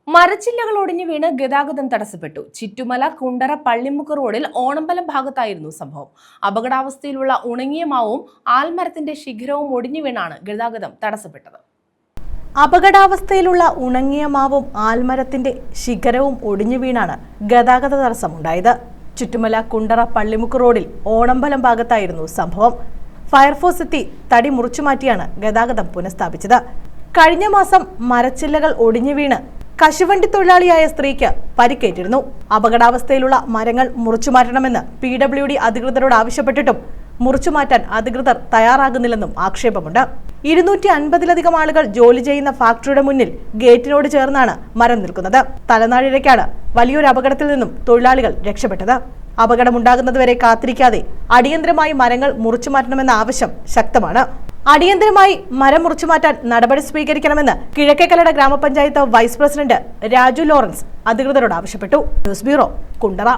മരച്ചില്ലകൾ ഒടിഞ്ഞു വീണ് ഗതാഗതം തടസ്സപ്പെട്ടു. ചിറ്റുമല കുണ്ടറ പള്ളിമുക്ക് റോഡിൽ ഓണമ്പലം ഭാഗത്തായിരുന്നു സംഭവം. അപകടാവസ്ഥയിലുള്ള ഉണങ്ങിയ മാവും ആൽമരത്തിന്റെ ശിഖരവും ഒടിഞ്ഞു വീണാണ് ഗതാഗതം തടസ്സപ്പെട്ടത്. അപകടാവസ്ഥയിലുള്ള ഉണങ്ങിയ മാവും ആൽമരത്തിന്റെ ശിഖരവും ഒടിഞ്ഞു വീണാണ് ഗതാഗത തടസ്സമുണ്ടായത്. ചുറ്റുമല കുണ്ടറ പള്ളിമുക്ക് റോഡിൽ ഓണമ്പലം ഭാഗത്തായിരുന്നു സംഭവം. ഫയർഫോഴ്സ് എത്തി തടി മുറിച്ചുമാറ്റിയാണ് ഗതാഗതം പുനഃസ്ഥാപിച്ചത്. കഴിഞ്ഞ മാസം മരച്ചില്ലകൾ ഒടിഞ്ഞു വീണ് കശുവണ്ടി തൊഴിലാളിയായ സ്ത്രീക്ക് പരിക്കേറ്റിരുന്നു. അപകടാവസ്ഥയിലുള്ള മരങ്ങൾ മുറിച്ചുമാറ്റണമെന്ന് PWD അധികൃതരോട് ആവശ്യപ്പെട്ടിട്ടും മുറിച്ചുമാറ്റാൻ അധികൃതർ തയ്യാറാകുന്നില്ലെന്നും ആക്ഷേപമുണ്ട്. 250-ലധികം ആളുകൾ ജോലി ചെയ്യുന്ന ഫാക്ടറിയുടെ മുന്നിൽ ഗേറ്റിനോട് ചേർന്നാണ് മരം നിൽക്കുന്നത്. തലനാഴിഴയ്ക്കാണ് വലിയൊരു അപകടത്തിൽ നിന്നും തൊഴിലാളികൾ രക്ഷപ്പെട്ടത്. അപകടമുണ്ടാകുന്നതുവരെ കാത്തിരിക്കാതെ അടിയന്തരമായി മരങ്ങൾ മുറിച്ചുമാറ്റണമെന്ന ആവശ്യം ശക്തമാണ്. അടിയന്തരമായി മരം മുറിച്ചുമാറ്റാൻ നടപടി സ്വീകരിക്കണമെന്ന് കിഴക്കേക്കല്ലട ഗ്രാമപഞ്ചായത്ത് വൈസ് പ്രസിഡന്റ് രാജു ലോറൻസ് അധികൃതരോട് ആവശ്യപ്പെട്ടു. News bureau, Kundara.